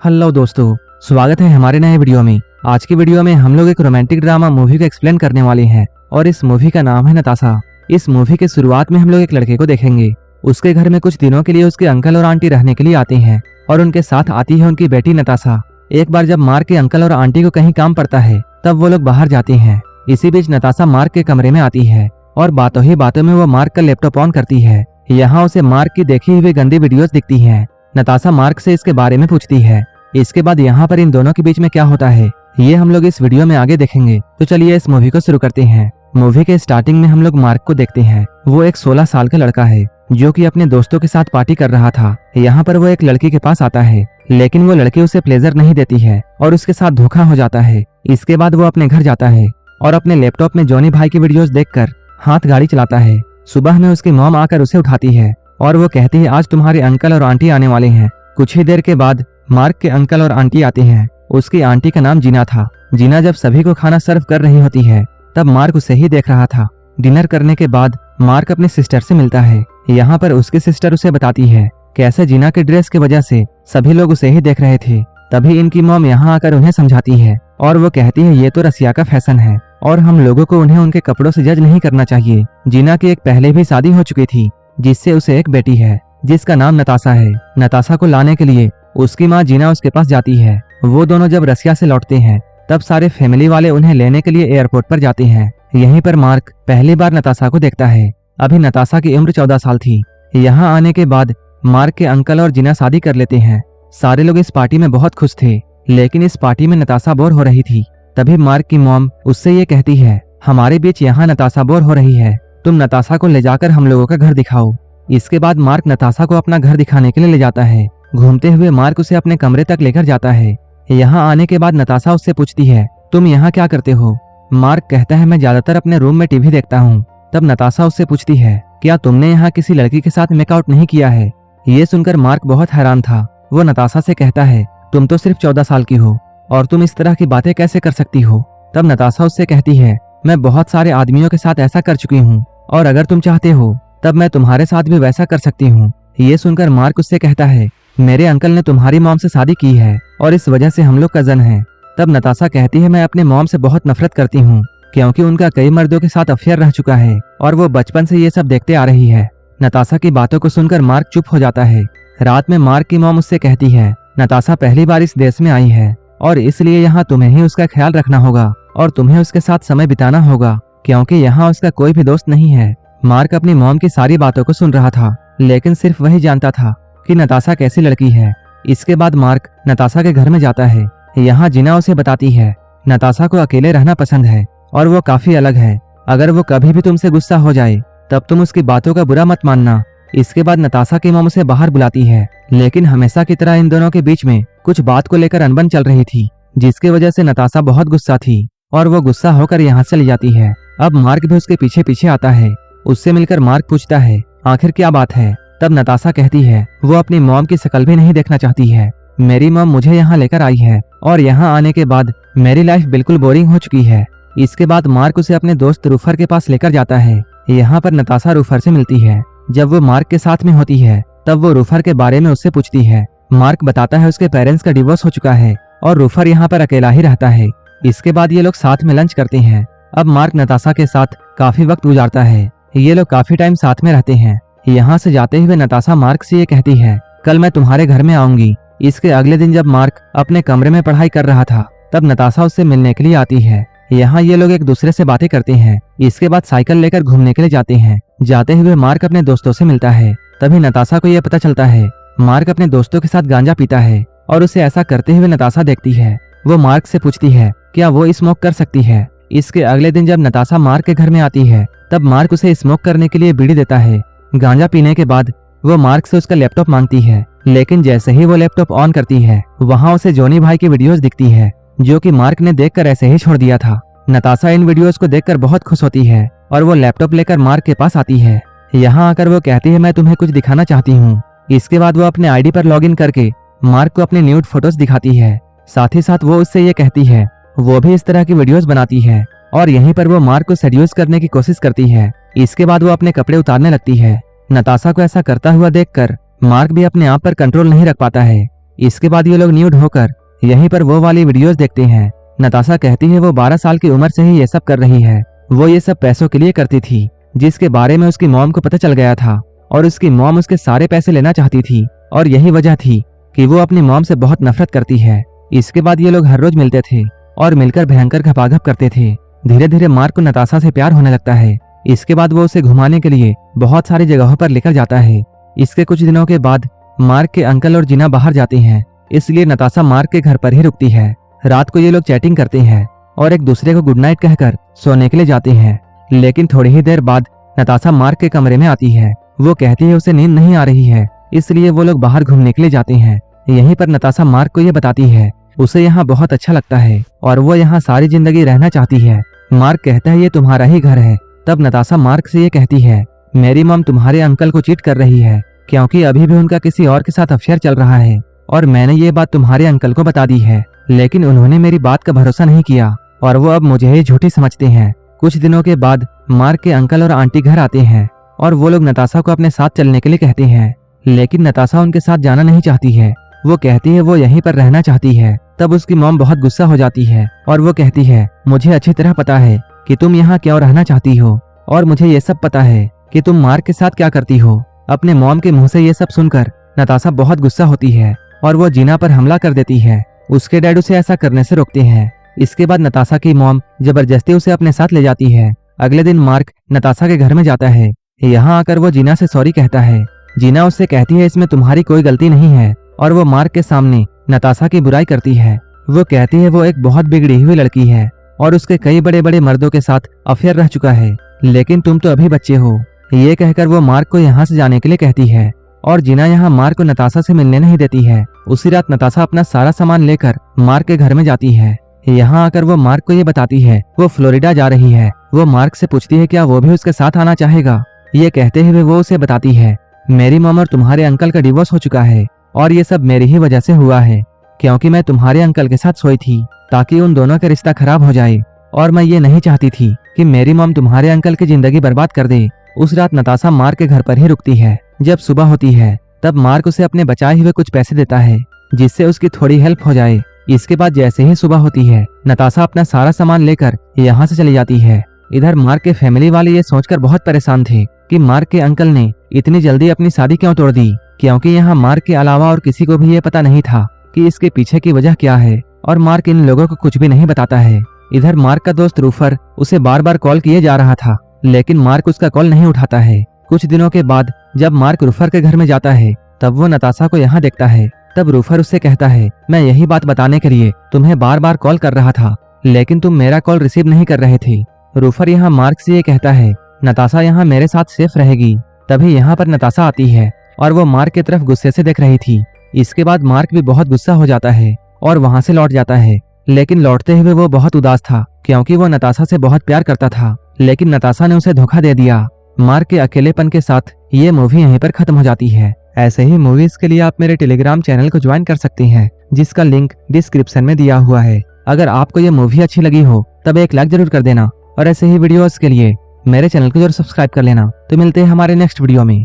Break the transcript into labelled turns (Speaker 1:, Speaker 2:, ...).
Speaker 1: Hello दोस्तों, स्वागत है हमारे नए वीडियो में। आज की वीडियो में हम लोग एक रोमांटिक ड्रामा मूवी को एक्सप्लेन करने वाले हैं और इस मूवी का नाम है नताशा। इस मूवी के शुरुआत में हम लोग एक लड़के को देखेंगे। उसके घर में कुछ दिनों के लिए उसके अंकल और आंटी रहने के लिए आते हैं और उनके साथ आती है उनकी बेटी नताशा। एक बार जब मार्क के अंकल और आंटी को कहीं काम पड़ता है तब वो लोग बाहर जाते हैं। इसी बीच नताशा मार्क के कमरे में आती है और बातों ही बातों में वो मार्क का लैपटॉप ऑन करती है। यहाँ उसे मार्क की देखी हुई गंदी वीडियोस दिखती हैं। नताशा मार्क से इसके बारे में पूछती है। इसके बाद यहाँ पर इन दोनों के बीच में क्या होता है ये हम लोग इस वीडियो में आगे देखेंगे। तो चलिए इस मूवी को शुरू करते हैं। मूवी के स्टार्टिंग में हम लोग मार्क को देखते हैं। वो एक 16 साल का लड़का है जो कि अपने दोस्तों के साथ पार्टी कर रहा था। यहाँ पर वो एक लड़की के पास आता है लेकिन वो लड़की उसे प्लेजर नहीं देती है और उसके साथ धोखा हो जाता है। इसके बाद वो अपने घर जाता है और अपने लैपटॉप में जॉनी भाई की वीडियोस देखकर हाथ गाड़ी चलाता है। सुबह में उसकी मॉम आकर उसे उठाती है और वो कहती है आज तुम्हारे अंकल और आंटी आने वाले हैं। कुछ ही देर के बाद मार्क के अंकल और आंटी आते हैं। उसकी आंटी का नाम जीना था। जीना जब सभी को खाना सर्व कर रही होती है तब मार्क उसे ही देख रहा था। डिनर करने के बाद मार्क अपने सिस्टर से मिलता है। यहाँ पर उसकी सिस्टर उसे बताती है कैसे जीना के ड्रेस की वजह से सभी लोग उसे ही देख रहे थे। तभी इनकी मॉम यहाँ आकर उन्हें समझाती है और वो कहती है ये तो रसिया का फैशन है और हम लोगों को उन्हें उनके कपड़ों से जज नहीं करना चाहिए। जीना की एक पहले भी शादी हो चुकी थी जिससे उसे एक बेटी है जिसका नाम नताशा है। नताशा को लाने के लिए उसकी माँ जीना उसके पास जाती है। वो दोनों जब रसिया से लौटते हैं तब सारे फैमिली वाले उन्हें लेने के लिए एयरपोर्ट पर जाते हैं। यहीं पर मार्क पहली बार नताशा को देखता है। अभी नताशा की उम्र 14 साल थी। यहाँ आने के बाद मार्क के अंकल और जीना शादी कर लेते हैं। सारे लोग इस पार्टी में बहुत खुश थे लेकिन इस पार्टी में नताशा बोर हो रही थी। तभी मार्क की मॉम उससे ये कहती है हमारे बीच यहाँ नताशा बोर हो रही है, तुम नताशा को ले जाकर हम लोगों का घर दिखाओ। इसके बाद मार्क नताशा को अपना घर दिखाने के लिए ले जाता है। घूमते हुए मार्क उसे अपने कमरे तक लेकर जाता है। यहाँ आने के बाद नताशा उससे पूछती है तुम यहाँ क्या करते हो। मार्क कहता है मैं ज्यादातर अपने रूम में टीवी देखता हूँ। तब नताशा उससे पूछती है क्या तुमने यहाँ किसी लड़की के साथ मेकआउट नहीं किया है। ये सुनकर मार्क बहुत हैरान था। वो नताशा से कहता है तुम तो सिर्फ 14 साल की हो और तुम इस तरह की बातें कैसे कर सकती हो। तब नताशा उससे कहती है मैं बहुत सारे आदमियों के साथ ऐसा कर चुकी हूँ और अगर तुम चाहते हो तब मैं तुम्हारे साथ भी वैसा कर सकती हूँ। ये सुनकर मार्क उससे कहता है मेरे अंकल ने तुम्हारी मॉम से शादी की है और इस वजह से हम लोग कजन हैं। तब नताशा कहती है मैं अपने मॉम से बहुत नफरत करती हूँ क्योंकि उनका कई मर्दों के साथ अफेयर रह चुका है और वो बचपन से ये सब देखते आ रही है। नताशा की बातों को सुनकर मार्क चुप हो जाता है। रात में मार्क की मॉम उससे कहती है नताशा पहली बार इस देश में आई है और इसलिए यहाँ तुम्हें ही उसका ख्याल रखना होगा और तुम्हें उसके साथ समय बिताना होगा क्योंकि यहाँ उसका कोई भी दोस्त नहीं है। मार्क अपनी मॉम की सारी बातों को सुन रहा था लेकिन सिर्फ वही जानता था कि नताशा कैसी लड़की है। इसके बाद मार्क नताशा के घर में जाता है। यहाँ जीना उसे बताती है नताशा को अकेले रहना पसंद है और वो काफी अलग है। अगर वो कभी भी तुमसे गुस्सा हो जाए तब तुम उसकी बातों का बुरा मत मानना। इसके बाद नताशा की मॉम उसे बाहर बुलाती है लेकिन हमेशा की तरह इन दोनों के बीच में कुछ बात को लेकर अनबन चल रही थी जिसकी वजह से नताशा बहुत गुस्सा थी और वो गुस्सा होकर यहाँ चली जाती है। अब मार्क भी उसके पीछे पीछे आता है। उससे मिलकर मार्क पूछता है आखिर क्या बात है। तब नताशा कहती है वो अपनी मॉम की शक्ल भी नहीं देखना चाहती है। मेरी मॉम मुझे यहाँ लेकर आई है और यहाँ आने के बाद मेरी लाइफ बिल्कुल बोरिंग हो चुकी है। इसके बाद मार्क उसे अपने दोस्त रूफर के पास लेकर जाता है। यहाँ पर नताशा रूफर से मिलती है। जब वो मार्क के साथ में होती है तब वो रूफर के बारे में उससे पूछती है। मार्क बताता है उसके पेरेंट्स का डिवोर्स हो चुका है और रूफर यहाँ पर अकेला ही रहता है। इसके बाद ये लोग साथ में लंच करते हैं। अब मार्क नताशा के साथ काफी वक्त गुजारता है। ये लोग काफी टाइम साथ में रहते हैं। यहाँ से जाते हुए नताशा मार्क से ये कहती है कल मैं तुम्हारे घर में आऊंगी। इसके अगले दिन जब मार्क अपने कमरे में पढ़ाई कर रहा था तब नताशा उससे मिलने के लिए आती है। यहाँ ये लोग एक दूसरे से बातें करते हैं। इसके बाद साइकिल लेकर घूमने के लिए जाते हैं। जाते हुए मार्क अपने दोस्तों से मिलता है। तभी नताशा को यह पता चलता है मार्क अपने दोस्तों के साथ गांजा पीता है और उसे ऐसा करते हुए नताशा देखती है। वो मार्क से पूछती है क्या वो स्मोक कर सकती है। इसके अगले दिन जब नताशा मार्क के घर में आती है तब मार्क उसे स्मोक करने के लिए बीड़ी देता है। गांजा पीने के बाद वो मार्क से उसका लैपटॉप मांगती है लेकिन जैसे ही वो लैपटॉप ऑन करती है वहाँ उसे जॉनी भाई की वीडियोस दिखती है जो कि मार्क ने देखकर ऐसे ही छोड़ दिया था। नताशा इन वीडियोस को देखकर बहुत खुश होती है और वो लैपटॉप लेकर मार्क के पास आती है। यहाँ आकर वो कहती है मैं तुम्हें कुछ दिखाना चाहती हूँ। इसके बाद वो अपने आईडी पर लॉगिन करके मार्क को अपने न्यूड फोटोज दिखाती है। साथ ही साथ वो उससे ये कहती है वो भी इस तरह की वीडियोस बनाती है और यहीं पर वो मार्क को सेड्यूस करने की कोशिश करती है। इसके बाद वो अपने कपड़े उतारने लगती है। नताशा को ऐसा करता हुआ देखकर मार्क भी अपने आप पर कंट्रोल नहीं रख पाता है। इसके बाद ये लोग न्यूड होकर यहीं पर वो वाली वीडियोस देखते हैं। नताशा कहती है वो 12 साल की उम्र से ही ये सब कर रही है। वो ये सब पैसों के लिए करती थी, जिसके बारे में उसकी मॉम को पता चल गया था और उसकी मॉम उसके सारे पैसे लेना चाहती थी और यही वजह थी कि वो अपनी मॉम से बहुत नफरत करती है। इसके बाद ये लोग हर रोज मिलते थे और मिलकर भयंकर घपाघप करते थे। धीरे धीरे मार्क को नताशा से प्यार होने लगता है। इसके बाद वो उसे घुमाने के लिए बहुत सारी जगहों पर लेकर जाता है। इसके कुछ दिनों के बाद मार्क के अंकल और जीना बाहर जाते हैं, इसलिए नताशा मार्क के घर पर ही रुकती है। रात को ये लोग चैटिंग करते हैं और एक दूसरे को गुड नाइट कहकर सोने के लिए जाते हैं। लेकिन थोड़ी ही देर बाद नताशा मार्क के कमरे में आती है। वो कहती है उसे नींद नहीं आ रही है, इसलिए वो लोग बाहर घूमने के लिए जाते हैं। यहीं पर नताशा मार्क को ये बताती है उसे यहाँ बहुत अच्छा लगता है और वो यहाँ सारी जिंदगी रहना चाहती है। मार्क कहता है ये तुम्हारा ही घर है। तब नताशा मार्क से ये कहती है मेरी मॉम तुम्हारे अंकल को चीट कर रही है, क्योंकि अभी भी उनका किसी और के साथ अफेयर चल रहा है और मैंने ये बात तुम्हारे अंकल को बता दी है, लेकिन उन्होंने मेरी बात का भरोसा नहीं किया और वो अब मुझे ही झूठी समझते हैं। कुछ दिनों के बाद मार्क के अंकल और आंटी घर आते हैं और वो लोग नताशा को अपने साथ चलने के लिए कहते हैं, लेकिन नताशा उनके साथ जाना नहीं चाहती है। वो कहती है वो यहीं पर रहना चाहती है। तब उसकी मॉम बहुत गुस्सा हो जाती है और वो कहती है मुझे अच्छी तरह पता है कि तुम यहाँ क्यों रहना चाहती हो और मुझे ये सब पता है कि तुम मार्क के साथ क्या करती हो। अपने मॉम के मुंह से ये सब सुनकर नताशा बहुत गुस्सा होती है और वो जीना पर हमला कर देती है। उसके डैड उसे ऐसा करने से रोकते हैं। इसके बाद नताशा की मॉम जबरदस्ती उसे अपने साथ ले जाती है। अगले दिन मार्क नताशा के घर में जाता है। यहाँ आकर वो जीना से सॉरी कहता है। जीना उससे कहती है इसमें तुम्हारी कोई गलती नहीं है और वो मार्क के सामने नताशा की बुराई करती है। वो कहती है वो एक बहुत बिगड़ी हुई लड़की है और उसके कई बड़े बड़े मर्दों के साथ अफेयर रह चुका है, लेकिन तुम तो अभी बच्चे हो। ये कहकर वो मार्क को यहाँ से जाने के लिए कहती है और जीना यहाँ मार्क को नताशा से मिलने नहीं देती है। उसी रात नताशा अपना सारा सामान लेकर मार्क के घर में जाती है। यहाँ आकर वो मार्क को ये बताती है वो फ्लोरिडा जा रही है। वो मार्क से पूछती है क्या वो भी उसके साथ आना चाहेगा। ये कहते हुए वो उसे बताती है मेरी मॉम और तुम्हारे अंकल का डिवोर्स हो चुका है और ये सब मेरी ही वजह से हुआ है, क्योंकि मैं तुम्हारे अंकल के साथ सोई थी ताकि उन दोनों का रिश्ता खराब हो जाए और मैं ये नहीं चाहती थी कि मेरी मॉम तुम्हारे अंकल की जिंदगी बर्बाद कर दे। उस रात नताशा मार्क के घर पर ही रुकती है। जब सुबह होती है तब मार्क उसे अपने बचाए हुए कुछ पैसे देता है जिससे उसकी थोड़ी हेल्प हो जाए। इसके बाद जैसे ही सुबह होती है नताशा अपना सारा सामान लेकर यहाँ से चली जाती है। इधर मार्क के फैमिली वाले ये सोचकर बहुत परेशान थे कि मार्क के अंकल ने इतनी जल्दी अपनी शादी क्यों तोड़ दी, क्योंकि यहाँ मार्क के अलावा और किसी को भी ये पता नहीं था कि इसके पीछे की वजह क्या है और मार्क इन लोगों को कुछ भी नहीं बताता है। इधर मार्क का दोस्त रूफर उसे बार बार कॉल किए जा रहा था, लेकिन मार्क उसका कॉल नहीं उठाता है। कुछ दिनों के बाद जब मार्क रूफर के घर में जाता है तब वो नताशा को यहाँ देखता है। तब रूफर उससे कहता है मैं यही बात बताने के लिए तुम्हें बार बार कॉल कर रहा था, लेकिन तुम मेरा कॉल रिसीव नहीं कर रहे थे। रूफर यहाँ मार्क से ये कहता है नताशा यहाँ मेरे साथ सेफ रहेगी। तभी यहाँ पर नताशा आती है और वो मार्क की तरफ गुस्से से देख रही थी। इसके बाद मार्क भी बहुत गुस्सा हो जाता है और वहां से लौट जाता है, लेकिन लौटते हुए वो बहुत उदास था क्योंकि वो नताशा से बहुत प्यार करता था, लेकिन नताशा ने उसे धोखा दे दिया। मार्क के अकेलेपन के साथ ये मूवी यहीं पर खत्म हो जाती है। ऐसे ही मूवीज के लिए आप मेरे टेलीग्राम चैनल को ज्वाइन कर सकते हैं, जिसका लिंक डिस्क्रिप्शन में दिया हुआ है। अगर आपको ये मूवी अच्छी लगी हो तब एक लाइक जरूर कर देना और ऐसे ही वीडियोस के लिए मेरे चैनल को जरूर सब्सक्राइब कर लेना। तो मिलते हैं हमारे नेक्स्ट वीडियो में।